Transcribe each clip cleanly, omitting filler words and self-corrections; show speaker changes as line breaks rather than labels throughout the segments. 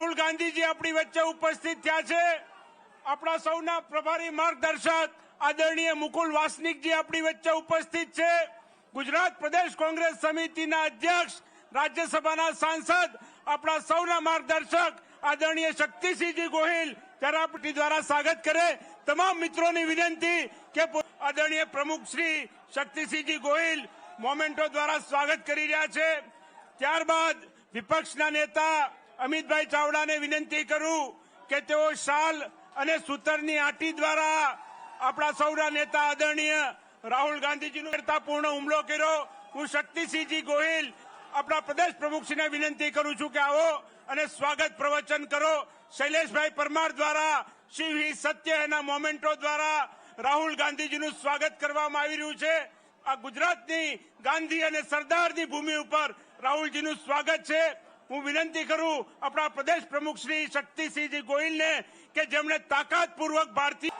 રાહુલ ગાંધીજી આપણી વચ્ચે ઉપસ્થિત થયા છે। આપણા સૌના પ્રભારી માર્ગદર્શક આદરણીય મુકુલ વાસનિકજી આપણી વચ્ચે ઉપસ્થિત છે। ગુજરાત પ્રદેશ કોંગ્રેસ સમિતિના અધ્યક્ષ, રાજ્યસભાના સાંસદ, આપણા સૌના માર્ગદર્શક આદરણીય શક્તિસિંહજી ગોહિલ ચરાપટી દ્વારા સ્વાગત કરે। તમામ મિત્રોની વિનંતી કે આદરણીય પ્રમુખ શ્રી શક્તિસિંહજી ગોહિલ મોમેન્ટો દ્વારા સ્વાગત કરી રહ્યા છે। ત્યારબાદ વિપક્ષના નેતા અમિતભાઈ ચાવડાને વિનંતી કરું કે તેઓ શાલ અને સૂતરની આંટી દ્વારા આપણા સૌના નેતા આદરણીય રાહુલ ગાંધીજીનો વીરતાપૂર્ણ હુમલો કર્યો। હું શક્તિસિંહજી ગોહિલ આપણા પ્રદેશ પ્રમુખશ્રીને વિનંતી કરું છું કે આવો અને સ્વાગત પ્રવચન કરો। શૈલેષભાઈ પરમાર દ્વારા શિવ હિ સત્ય એના મોમેન્ટો દ્વારા રાહુલ ગાંધીજીનું સ્વાગત કરવામાં આવી રહ્યું છે। આ ગુજરાતની ગાંધી અને સરદારની ભૂમિ ઉપર રાહુલજીનું સ્વાગત છે। હું વિનંતી કરું આપણા પ્રદેશ પ્રમુખ શ્રી શક્તિસિંહજી ગોહિલને કે જેમણે તાકાતપૂર્વક ભારતીય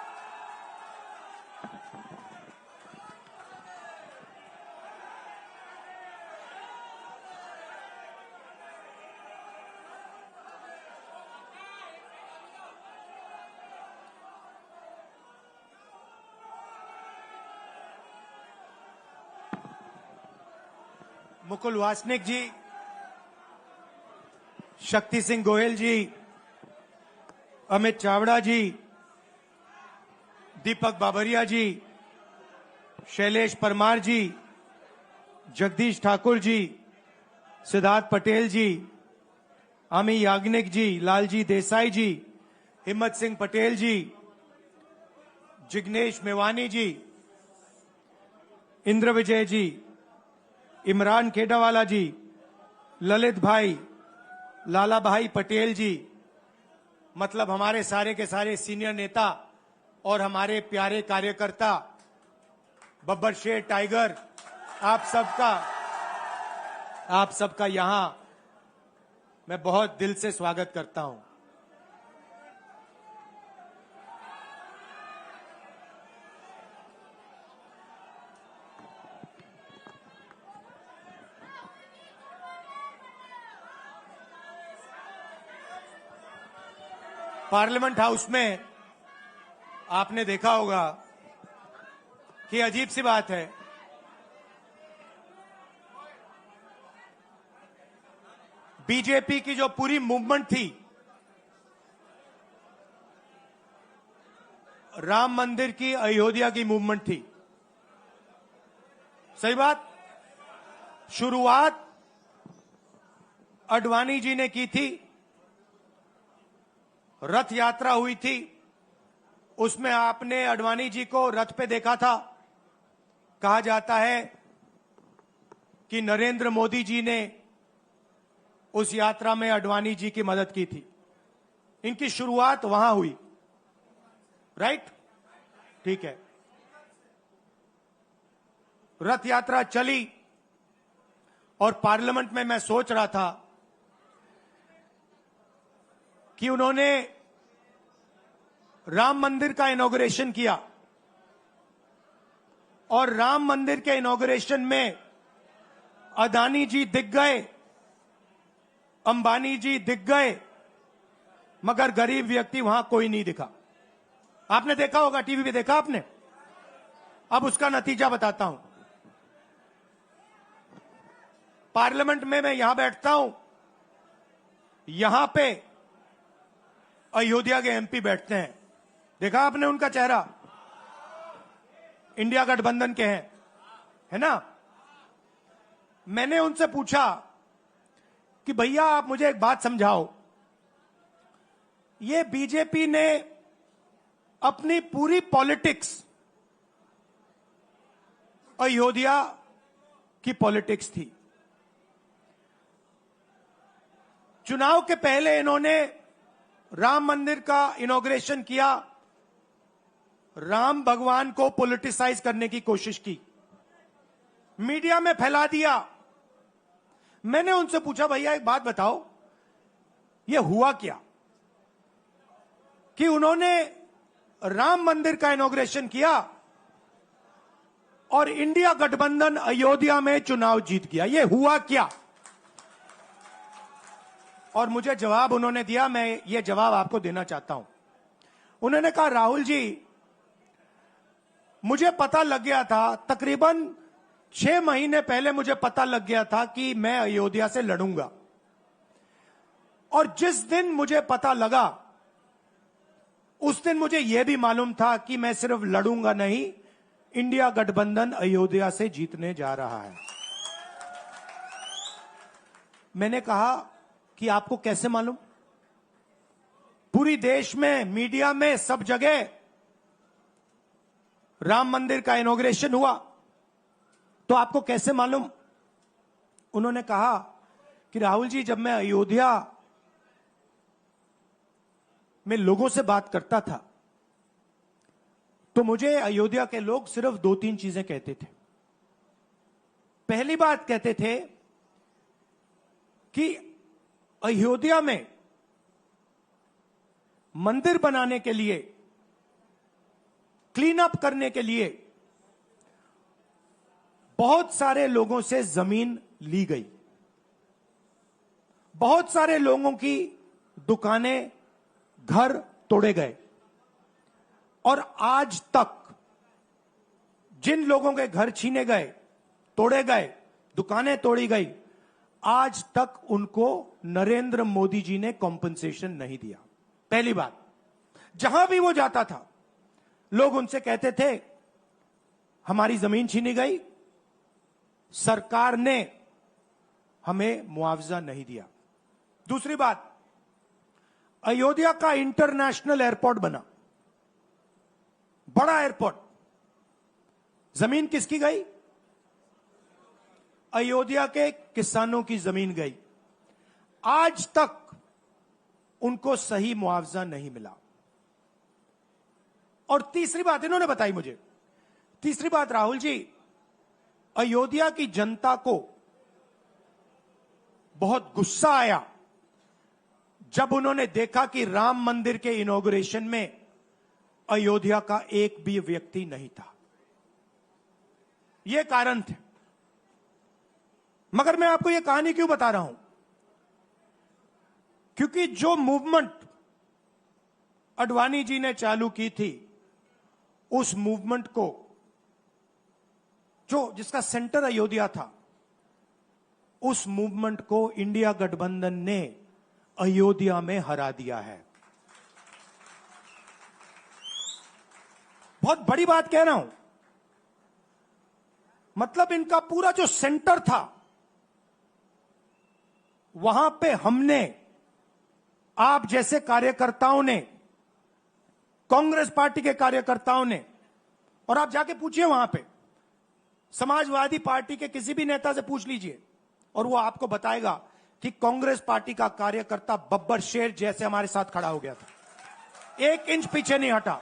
मुकुल वासनिक जी, शक्ति सिंह गोयल जी, अमित चावड़ा जी, दीपक बाबरिया जी, शैलेश परमार जी, जगदीश ठाकुर जी, सिद्धार्थ पटेल जी, अमी याग्निक जी, लालजी देसाई जी, हिम्मत सिंह पटेल जी, जिग्नेश मेवानी जी, इंद्र विजय जी, इमरान खेडावाला जी, ललित भाई, लाला भाई पटेल जी, मतलब हमारे सारे के सारे सीनियर नेता और हमारे प्यारे कार्यकर्ता, बब्बर शेर टाइगर, आप सबका यहां मैं बहुत दिल से स्वागत करता हूं। पार्लियामेंट हाउस में आपने देखा होगा कि अजीब सी बात है, बीजेपी की जो पूरी मूवमेंट थी, राम मंदिर की, अयोध्या की मूवमेंट थी। सही बात, शुरुआत अडवाणी जी ने की थी, रथ यात्रा हुई थी, उसमें आपने अडवाणी जी को रथ पे देखा था। कहा जाता है कि नरेंद्र मोदी जी ने उस यात्रा में अडवाणी जी की मदद की थी। इनकी शुरुआत वहां हुई, राइट? ठीक है। रथ यात्रा चली और पार्लियामेंट में मैं सोच रहा था कि उन्होंने राम मंदिर का इनॉग्रेशन किया और राम मंदिर के इनॉग्रेशन में अदानी जी दिख गए, अंबानी जी दिख गए, मगर गरीब व्यक्ति वहां कोई नहीं दिखा। आपने देखा होगा, टीवी पे देखा आपने। अब उसका नतीजा बताता हूं। पार्लियामेंट में मैं यहां बैठता हूं, यहां पे अयोध्या के एमपी बैठते हैं। देखा आपने उनका चेहरा, इंडिया गठबंधन के हैं, है ना। मैंने उनसे पूछा कि भैया आप मुझे एक बात समझाओ, ये बीजेपी ने अपनी पूरी पॉलिटिक्स अयोध्या की पॉलिटिक्स थी। चुनाव के पहले इन्होंने राम मंदिर का इनॉग्रेशन किया, राम भगवान को पॉलिटिसाइज करने की कोशिश की, मीडिया में फैला दिया। मैंने उनसे पूछा भैया एक बात बताओ, ये हुआ क्या कि उन्होंने राम मंदिर का इनॉग्रेशन किया और इंडिया गठबंधन अयोध्या में चुनाव जीत गया, ये हुआ क्या? और मुझे जवाब उन्होंने दिया, मैं ये जवाब आपको देना चाहता हूं। उन्होंने कहा, राहुल जी, मुझे पता लग गया था, तकरीबन 6 महीने पहले मुझे पता लग गया था कि मैं अयोध्या से लड़ूंगा, और जिस दिन मुझे पता लगा उस दिन मुझे यह भी मालूम था कि मैं सिर्फ लड़ूंगा नहीं, इंडिया गठबंधन अयोध्या से जीतने जा रहा है। मैंने कहा कि आपको कैसे मालूम? पूरी देश में, मीडिया में, सब जगह राम मंदिर का इनॉग्रेशन हुआ, तो आपको कैसे मालूम? उन्होंने कहा कि राहुल जी, जब मैं अयोध्या में लोगों से बात करता था तो मुझे अयोध्या के लोग सिर्फ 2-3 चीजें कहते थे। पहली बात कहते थे कि अयोध्या में मंदिर बनाने के लिए, क्लीन अप करने के लिए बहुत सारे लोगों से जमीन ली गई, बहुत सारे लोगों की दुकानें, घर तोड़े गए, और आज तक जिन लोगों के घर छीने गए, तोड़े गए, दुकानें तोड़ी गई, आज तक उनको नरेंद्र मोदी जी ने कॉम्पनसेशन नहीं दिया। पहली बात, जहां भी वो जाता था लोग उनसे कहते थे हमारी जमीन छीनी गई, सरकार ने हमें मुआवजा नहीं दिया। दूसरी बात, अयोध्या का इंटरनेशनल एयरपोर्ट बना, बड़ा एयरपोर्ट, जमीन किसकी गई? अयोध्या के किसानों की जमीन गई। आज तक उनको सही मुआवजा नहीं मिला। और तीसरी बात इन्होंने बताई मुझे, तीसरी बात, राहुल जी, अयोध्या की जनता को बहुत गुस्सा आया जब उन्होंने देखा कि राम मंदिर के इनॉग्रेशन में अयोध्या का एक भी व्यक्ति नहीं था। यह कारण थे। मगर मैं आपको यह कहानी क्यों बता रहा हूं? क्योंकि जो मूवमेंट अडवाणी जी ने चालू की थी, उस मूवमेंट को, जिसका सेंटर अयोध्या था, उस मूवमेंट को इंडिया गठबंधन ने अयोध्या में हरा दिया है। बहुत बड़ी बात कह रहा हूं। मतलब इनका पूरा जो सेंटर था, वहां पे हमने, आप जैसे कार्यकर्ताओं ने, कांग्रेस पार्टी के कार्यकर्ताओं ने, और आप जाके पूछिए वहां पे, समाजवादी पार्टी के किसी भी नेता से पूछ लीजिए और वो आपको बताएगा कि कांग्रेस पार्टी का कार्यकर्ता बब्बर शेर जैसे हमारे साथ खड़ा हो गया था, 1 इंच पीछे नहीं हटा।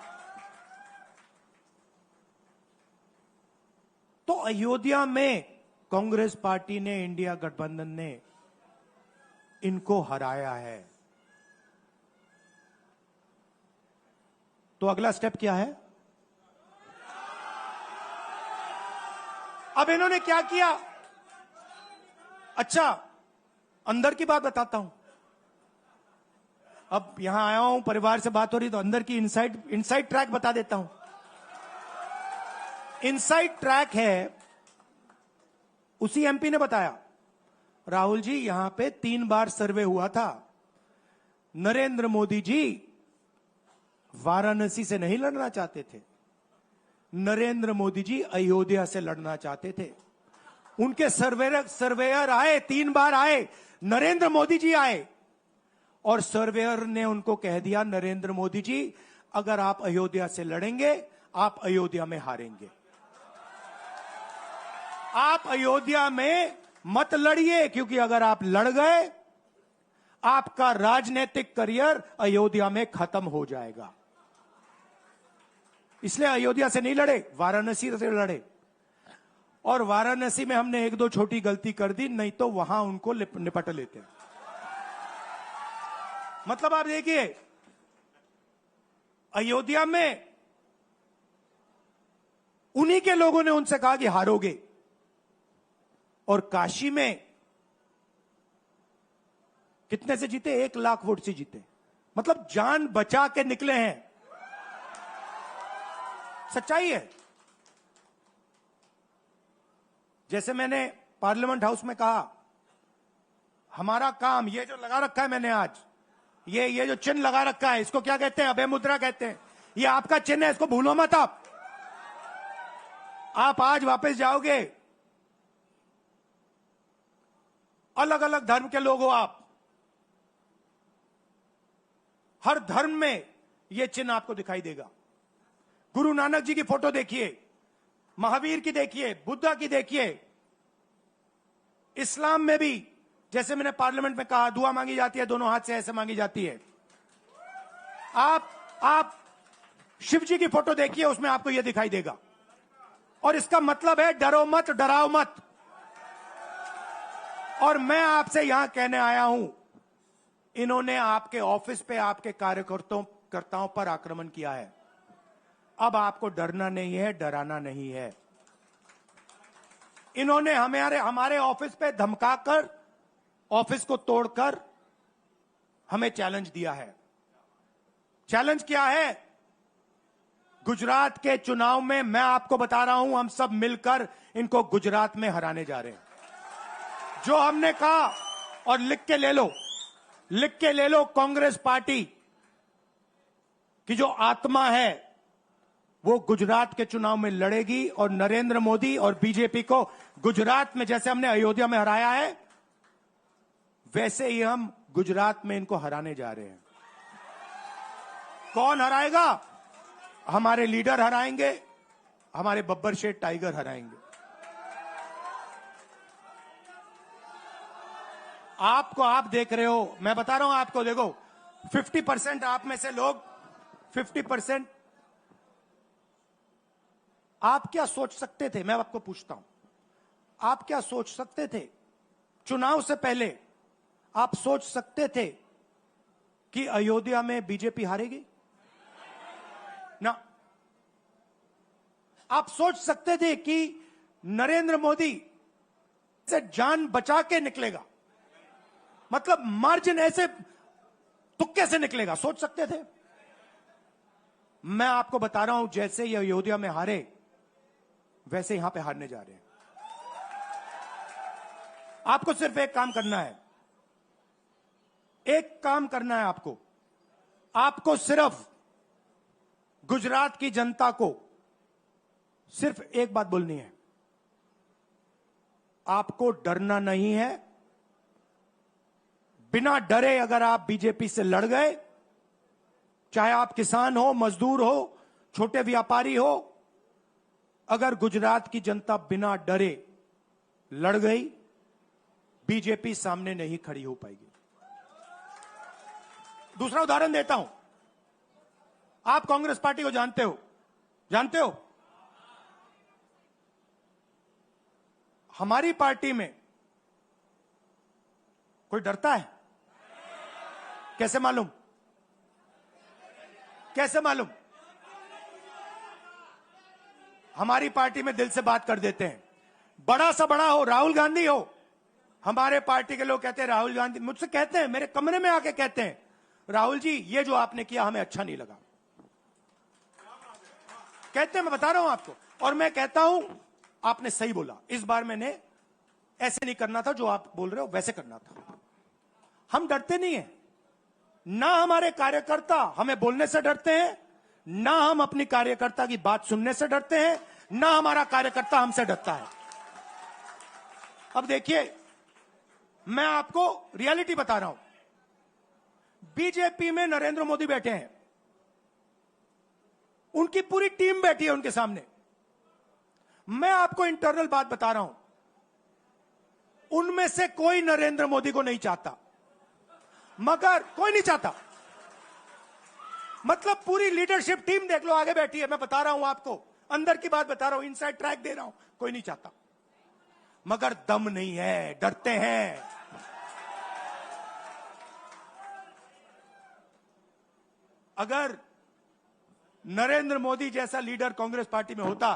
तो अयोध्या में कांग्रेस पार्टी ने, इंडिया गठबंधन ने इनको हराया है। तो अगला स्टेप क्या है? अब इन्होंने क्या किया? अच्छा, अंदर की बात बताता हूं। अब यहां आया हूं, परिवार से बात हो रही, तो अंदर की इनसाइड ट्रैक बता देता हूं। इनसाइड ट्रैक है, उसी एमपी ने बताया, राहुल जी, यहां पे 3 बार सर्वे हुआ था। नरेंद्र मोदी जी वाराणसी से नहीं लड़ना चाहते थे, नरेंद्र मोदी जी अयोध्या से लड़ना चाहते थे। उनके सर्वेयर आए, 3 बार आए, नरेंद्र मोदी जी आए, और सर्वेयर ने उनको कह दिया, नरेंद्र मोदी जी, अगर आप अयोध्या से लड़ेंगे, आप अयोध्या में हारेंगे। आप अयोध्या में मत लड़िए, क्योंकि अगर आप लड़ गए, आपका राजनीतिक करियर अयोध्या में खत्म हो जाएगा। इसलिए अयोध्या से नहीं लड़े, वाराणसी से लड़े। और वाराणसी में हमने 1-2 छोटी गलती कर दी, नहीं तो वहां उनको निपट लेते। मतलब आप देखिए, अयोध्या में उन्हीं के लोगों ने उनसे कहा कि हारोगे, और काशी में कितने से जीते? 1 लाख वोट से जीते। मतलब जान बचा के निकले हैं। सच्चाई है। जैसे मैंने पार्लियामेंट हाउस में कहा, हमारा काम, ये जो लगा रखा है मैंने आज, ये जो चिन्ह लगा रखा है, इसको क्या कहते हैं? अभय मुद्रा कहते हैं। ये आपका चिन्ह है, इसको भूलो मत। आप आज वापस जाओगे, अलग अलग धर्म के लोग हो आप, हर धर्म में यह चिन्ह आपको दिखाई देगा। गुरु नानक जी की फोटो देखिए, महावीर की देखिए, बुद्धा की देखिए। इस्लाम में भी, जैसे मैंने पार्लियामेंट में कहा, दुआ मांगी जाती है, दोनों हाथ से ऐसे मांगी जाती है। आप शिव जी की फोटो देखिए, उसमें आपको यह दिखाई देगा। और इसका मतलब है डरो मत, डराओ मत। और मैं आपसे यहां कहने आया हूं, इन्होंने आपके ऑफिस पे आपके कार्यकर्ताओं पर आक्रमण किया है। अब आपको डरना नहीं है, डराना नहीं है। इन्होंने हमारे ऑफिस पे धमकाकर, ऑफिस को तोड़कर हमें चैलेंज दिया है। चैलेंज क्या है? गुजरात के चुनाव में मैं आपको बता रहा हूं, हम सब मिलकर इनको गुजरात में हराने जा रहे हैं। जो हमने कहा, और लिख के ले लो, कांग्रेस पार्टी की जो आत्मा है वो गुजरात के चुनाव में लड़ेगी। और नरेंद्र मोदी और बीजेपी को गुजरात में, जैसे हमने अयोध्या में हराया है, वैसे ही हम गुजरात में इनको हराने जा रहे हैं। कौन हराएगा? हमारे लीडर हराएंगे, हमारे बब्बर शेठ टाइगर हराएंगे। आप देख रहे हो, मैं बता रहा हूं आपको, देखो 50% आप में से लोग, 50% आप क्या सोच सकते थे? मैं आपको पूछता हूं, आप क्या सोच सकते थे? चुनाव से पहले आप सोच सकते थे कि अयोध्या में बीजेपी हारेगी? ना। आप सोच सकते थे कि नरेंद्र मोदी से जान बचा के निकलेगा? मतलब मार्जिन ऐसे तुक्के से निकलेगा, सोच सकते थे? मैं आपको बता रहा हूं, जैसे ये अयोध्या में हारे, वैसे यहां पे हारने जा रहे हैं। आपको सिर्फ एक काम करना है, एक काम करना है आपको। आपको सिर्फ गुजरात की जनता को सिर्फ एक बात बोलनी है, आपको डरना नहीं है। बिना डरे अगर आप बीजेपी से लड़ गए, चाहे आप किसान हो, मजदूर हो, छोटे व्यापारी हो, अगर गुजरात की जनता बिना डरे लड़ गई, बीजेपी सामने नहीं खड़ी हो पाएगी। दूसरा उदाहरण देता हूं। आप कांग्रेस पार्टी को जानते हो? हमारी पार्टी में कोई डरता है? कैसे मालूम? हमारी पार्टी में दिल से बात कर देते हैं। बड़ा सा बड़ा हो, राहुल गांधी हो, हमारे पार्टी के लोग कहते हैं राहुल गांधी, मुझसे कहते हैं, मेरे कमरे में आके कहते हैं, राहुल जी ये जो आपने किया हमें अच्छा नहीं लगा। कहते हैं, मैं बता रहा हूं आपको। और मैं कहता हूं आपने सही बोला, इस बार मैंने ऐसे नहीं करना था, जो आप बोल रहे हो वैसे करना था। हम डरते नहीं है, ना हमारे कार्यकर्ता हमें बोलने से डरते हैं, ना हम अपनी कार्यकर्ता की बात सुनने से डरते हैं, ना हमारा कार्यकर्ता हमसे डरता है। अब देखिए, मैं आपको रियलिटी बता रहा हूं। बीजेपी में नरेंद्र मोदी बैठे हैं, उनकी पूरी टीम बैठी है उनके सामने। मैं आपको इंटरनल बात बता रहा हूं, उनमें से कोई नरेंद्र मोदी को नहीं चाहता, मगर कोई नहीं चाहता। मतलब पूरी लीडरशिप टीम देख लो, आगे बैठी है। मैं बता रहा हूं आपको, अंदर की बात बता रहा हूं, इनसाइड ट्रैक दे रहा हूं, कोई नहीं चाहता, मगर दम नहीं है, डरते हैं। अगर नरेंद्र मोदी जैसा लीडर कांग्रेस पार्टी में होता,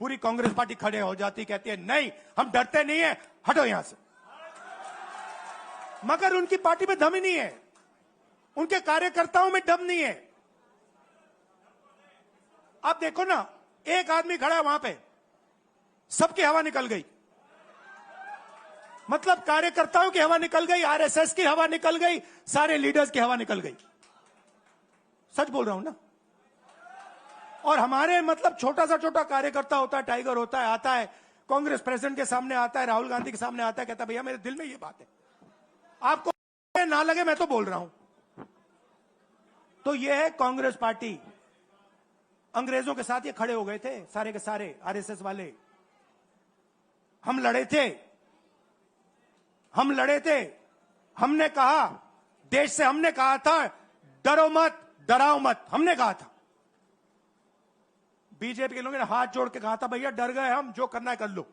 पूरी कांग्रेस पार्टी खड़े हो जाती, कहती है नहीं हम डरते नहीं है, हटो यहां से। मगर उनकी पार्टी में दम ही नहीं है, उनके कार्यकर्ताओं में दम नहीं है। आप देखो ना, एक आदमी खड़ा है वहां पे, सबकी हवा निकल गई। मतलब कार्यकर्ताओं की हवा निकल गई, आरएसएस की हवा निकल गई, सारे लीडर्स की हवा निकल गई। सच बोल रहा हूं ना। और हमारे मतलब छोटा कार्यकर्ता होता है, टाइगर होता है, आता है कांग्रेस प्रेसिडेंट के सामने, आता है राहुल गांधी के सामने, आता है, कहता है भैया मेरे दिल में ये बात है, आपको ना लगे मैं तो बोल रहा हूं। तो ये है कांग्रेस पार्टी। अंग्रेजों के साथ ये खड़े हो गए थे सारे के सारे आरएसएस वाले। हम लड़े थे, हमने कहा, देश से हमने कहा था डरो मत, डराओ मत, हमने कहा था। बीजेपी के लोगों ने हाथ जोड़ के कहा था भैया डर गए हम, जो करना है कर लो।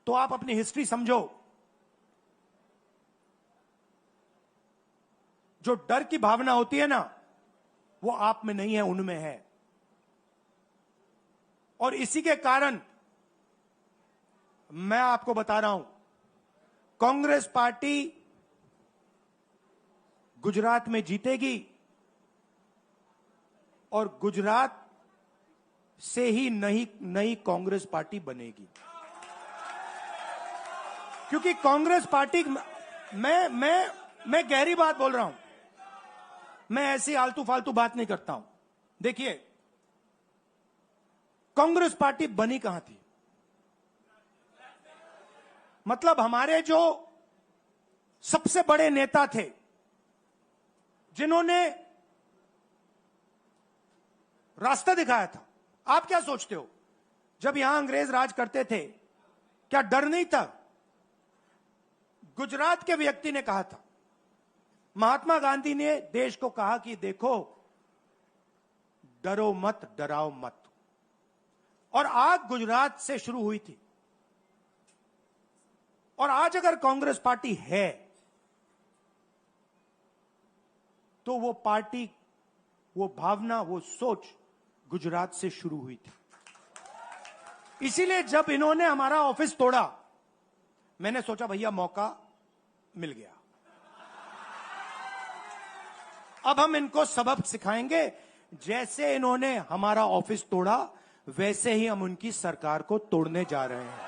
तो आप अपनी हिस्ट्री समझो। जो डर की भावना होती है ना, वो आप में नहीं है, उनमें है। और इसी के कारण मैं आपको बता रहा हूं, कांग्रेस पार्टी गुजरात में जीतेगी और गुजरात से ही नई कांग्रेस पार्टी बनेगी। क्योंकि कांग्रेस पार्टी, मैं गहरी बात बोल रहा हूं, मैं ऐसी आलतू फालतू बात नहीं करता हूं। देखिए, कांग्रेस पार्टी बनी कहां थी? मतलब हमारे जो सबसे बड़े नेता थे, जिन्होंने रास्ता दिखाया था। आप क्या सोचते हो, जब यहां अंग्रेज राज करते थे, क्या डर नहीं था? गुजरात के व्यक्ति ने कहा था, महात्मा गांधी ने देश को कहा कि देखो, डरो मत, डराओ मत। और आग गुजरात से शुरू हुई थी। और आज अगर कांग्रेस पार्टी है, तो वो पार्टी, वो भावना, वो सोच गुजरात से शुरू हुई थी। इसीलिए जब इन्होंने हमारा ऑफिस तोड़ा, मैंने सोचा भैया मौका मिल गया, अब हम इनको सबक सिखाएंगे। जैसे इन्होंने हमारा ऑफिस तोड़ा, वैसे ही हम उनकी सरकार को तोड़ने जा रहे हैं।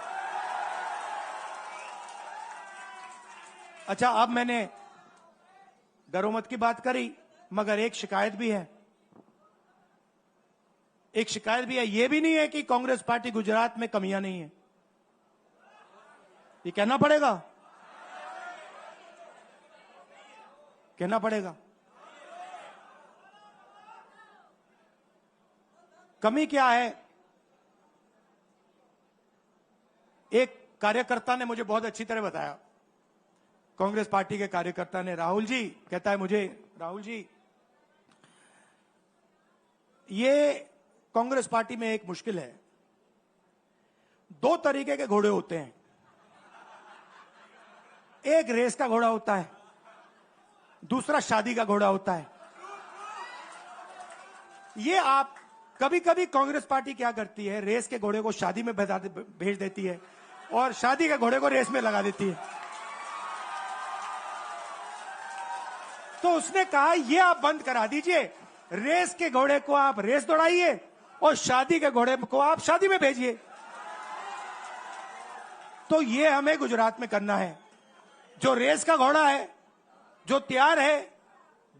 अच्छा, अब मैंने डरो मत की बात करी, मगर एक शिकायत भी है। यह भी नहीं है कि कांग्रेस पार्टी गुजरात में कमियां नहीं है, ये कहना पड़ेगा। कमी क्या है? एक कार्यकर्ता ने मुझे बहुत अच्छी तरह बताया, कांग्रेस पार्टी के कार्यकर्ता ने, राहुल जी, कहता है मुझे, राहुल जी, ये कांग्रेस पार्टी में एक मुश्किल है, दो तरीके के घोड़े होते हैं, एक रेस का घोड़ा होता है, दूसरा शादी का घोड़ा होता है। ये आप कभी कभी कांग्रेस पार्टी क्या करती है, रेस के घोड़े को शादी में भेज देती है और शादी के घोड़े को रेस में लगा देती है। तो उसने कहा ये आप बंद करा दीजिए, रेस के घोड़े को आप रेस दौड़ाइए और शादी के घोड़े को आप शादी में भेजिए। तो ये हमें गुजरात में करना है। जो रेस का घोड़ा है, जो तैयार है,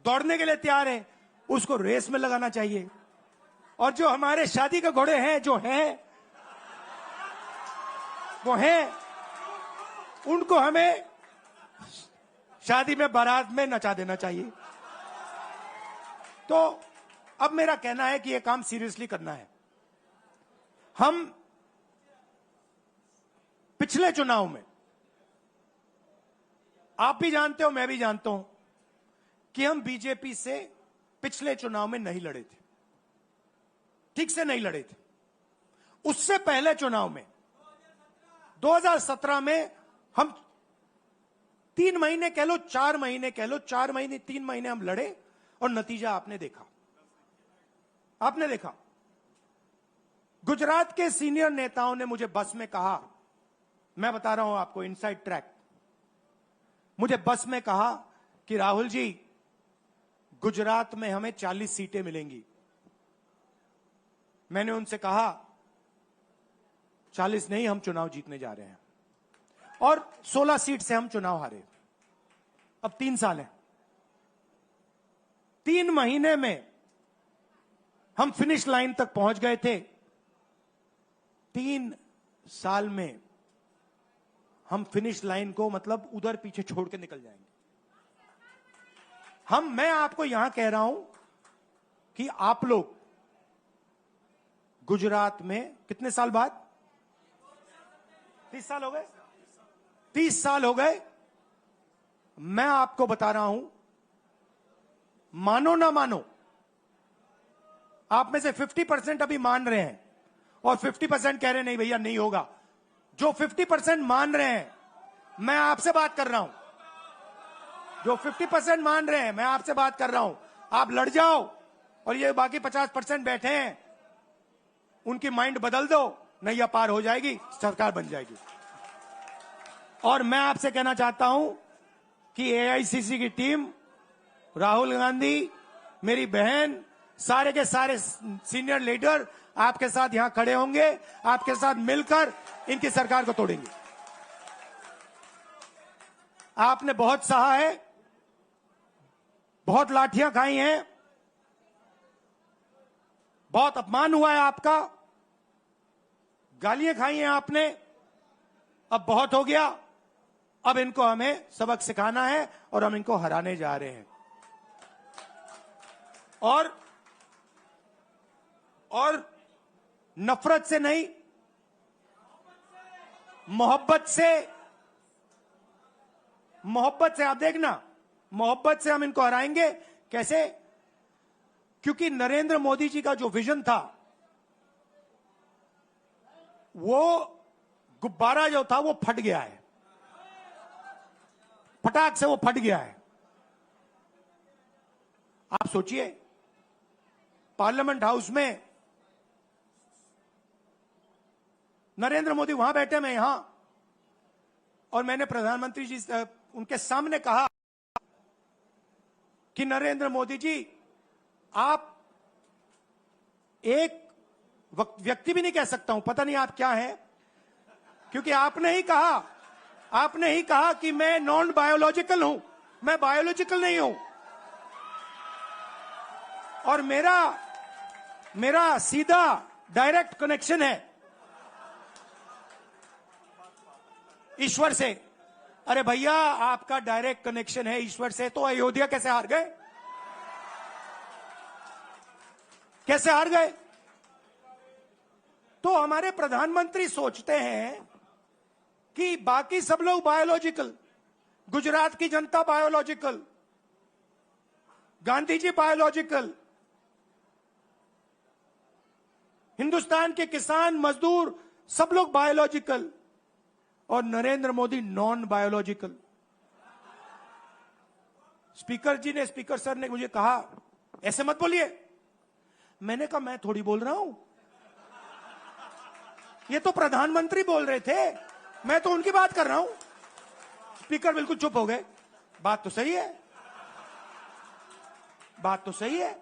दौड़ने के लिए तैयार है, उसको रेस में लगाना चाहिए। और जो हमारे शादी के घोड़े हैं, उनको हमें शादी में, बारात में नचा देना चाहिए। तो अब मेरा कहना है कि यह काम सीरियसली करना है। हम पिछले चुनाव में, आप भी जानते हो, मैं भी जानता हूं कि हम बीजेपी से पिछले चुनाव में नहीं लड़े थे, ठीक से नहीं लड़े थे। उससे पहले चुनाव में 2017 में हम 3 महीने कह लो, 4 महीने कह लो, 4 महीने 3 महीने हम लड़े और नतीजा आपने देखा। गुजरात के सीनियर नेताओं ने मुझे बस में कहा, मैं बता रहा हूं आपको इनसाइड ट्रैक, मुझे बस में कहा कि राहुल जी, गुजरात में हमें 40 सीटें मिलेंगी। मैंने उनसे कहा 40 नहीं, हम चुनाव जीतने जा रहे हैं, और 16 सीट से हम चुनाव हारे। अब 3 साल है, 3 महीने में हम फिनिश लाइन तक पहुंच गए थे। 3 साल में हम फिनिश लाइन को मतलब उधर पीछे छोड़ के निकल जाएंगे। मैं आपको यहां कह रहा हूं कि आप लोग गुजरात में कितने साल बाद, 30 साल हो गए, 30 साल हो गए। मैं आपको बता रहा हूं, मानो ना मानो, आप में से 50% अभी मान रहे हैं और 50% कह रहे हैं नहीं भैया नहीं होगा। जो 50% मान रहे हैं, मैं आपसे बात कर रहा हूं। जो 50% मान रहे हैं, मैं आपसे बात कर रहा हूं। आप लड़ जाओ, और ये बाकी 50% बैठे हैं, उनकी माइंड बदल दो, नैया पार हो जाएगी, सरकार बन जाएगी। और मैं आपसे कहना चाहता हूं कि एआईसीसी की टीम, राहुल गांधी, मेरी बहन, सारे के सारे सीनियर लीडर आपके साथ यहां खड़े होंगे, आपके साथ मिलकर इनकी सरकार को तोड़ेंगे। आपने बहुत सहा है, बहुत लाठियां खाई हैं, बहुत अपमान हुआ है आपका, गालियां खाई हैं आपने। अब बहुत हो गया, अब इनको हमें सबक सिखाना है और हम इनको हराने जा रहे हैं। और नफरत से नहीं, मोहब्बत से आप देखना, मोहब्बत से हम इनको हराएंगे। कैसे? क्योंकि नरेंद्र मोदी जी का जो विजन था, वो गुब्बारा जो था वो फट गया है, फटाक से वो फट गया है। आप सोचिए, पार्लियामेंट हाउस में नरेंद्र मोदी वहां बैठे, मैं यहां, और मैंने प्रधानमंत्री जी उनके सामने कहा कि नरेंद्र मोदी जी, आप एक व्यक्ति भी नहीं कह सकता हूं, पता नहीं आप क्या हैं, क्योंकि आपने ही कहा कि मैं नॉन बायोलॉजिकल हूं, मैं बायोलॉजिकल नहीं हूं, और मेरा सीधा डायरेक्ट कनेक्शन है ईश्वर से। अरे भैया, आपका डायरेक्ट कनेक्शन है ईश्वर से, तो अयोध्या कैसे हार गए? कैसे हार गए? तो हमारे प्रधानमंत्री सोचते हैं कि बाकी सब लोग बायोलॉजिकल, गुजरात की जनता बायोलॉजिकल, गांधी जी बायोलॉजिकल, हिंदुस्तान के किसान मजदूर सब लोग बायोलॉजिकल, और Narendra Modi non biological. Speaker sir ने मुझे कहा ऐसे मत बोलिए। मैंने कहा मैं थोड़ी बोल रहा हूं, ये तो प्रधानमंत्री बोल रहे थे, मैं तो उनकी बात कर रहा हूं। स्पीकर बिल्कुल चुप हो गए। बात तो सही है, बात तो सही है,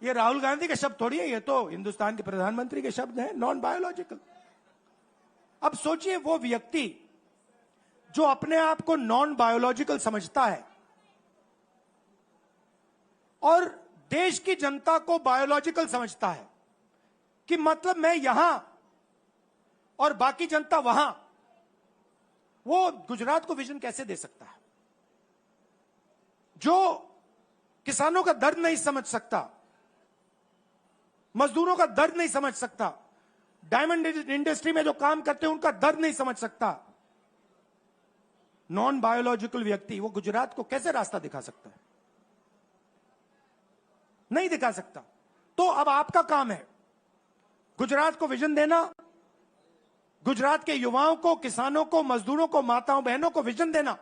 ये राहुल गांधी के शब्द थोड़ी है, ये तो हिंदुस्तान के प्रधानमंत्री के शब्द हैं, नॉन बायोलॉजिकल। अब सोचिए, वो व्यक्ति जो अपने आप को नॉन बायोलॉजिकल समझता है और देश की जनता को बायोलॉजिकल समझता है, कि मतलब मैं यहां और बाकी जनता वहां, वो गुजरात को विजन कैसे दे सकता है? जो किसानों का दर्द नहीं समझ सकता, मजदूरों का दर्द नहीं समझ सकता, डायमंड इंडस्ट्री में जो काम करते हैं उनका दर्द नहीं समझ सकता, नॉन बायोलॉजिकल व्यक्ति वो गुजरात को कैसे रास्ता दिखा सकता है? नहीं दिखा सकता। तो अब आपका काम है गुजरात को विजन देना, गुजरात के युवाओं को, किसानों को, मजदूरों को, माताओं बहनों को विजन देना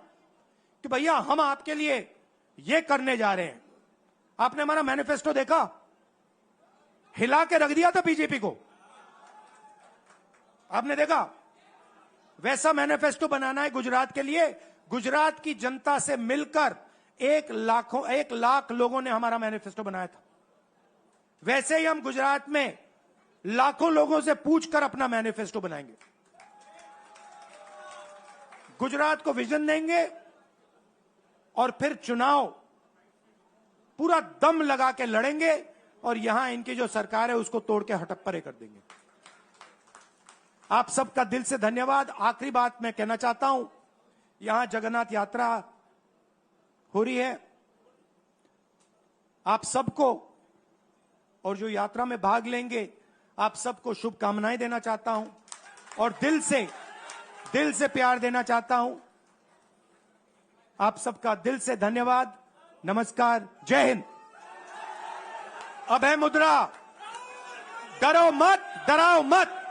कि भैया हम आपके लिए ये करने जा रहे हैं। आपने हमारा मैनिफेस्टो देखा? हिला के रख दिया था बीजेपी को, आपने देखा? वैसा मैनिफेस्टो बनाना है गुजरात के लिए, गुजरात की जनता से मिलकर 1 लाख लोगों ने हमारा मैनिफेस्टो बनाया था। वैसे ही हम गुजरात में लाखों लोगों से पूछकर अपना मैनिफेस्टो बनाएंगे। गुजरात को विजन देंगे और फिर चुनाव पूरा दम लगा के लड़ेंगे और यहां इनकी जो सरकार है उसको तोड़ के हटप्परे कर देंगे। आप सबका दिल से धन्यवाद। आखिरी बात मैं कहना चाहता हूं, यहां जगन्नाथ यात्रा हो रही है। आप सबको और जो यात्रा में भाग लेंगे आप सबको शुभकामनाएं देना चाहता हूं और दिल से प्यार देना चाहता हूं। आप सबका दिल से धन्यवाद। नमस्कार, जय हिंद। अब है मुद्रा, डरो मत, डराओ मत।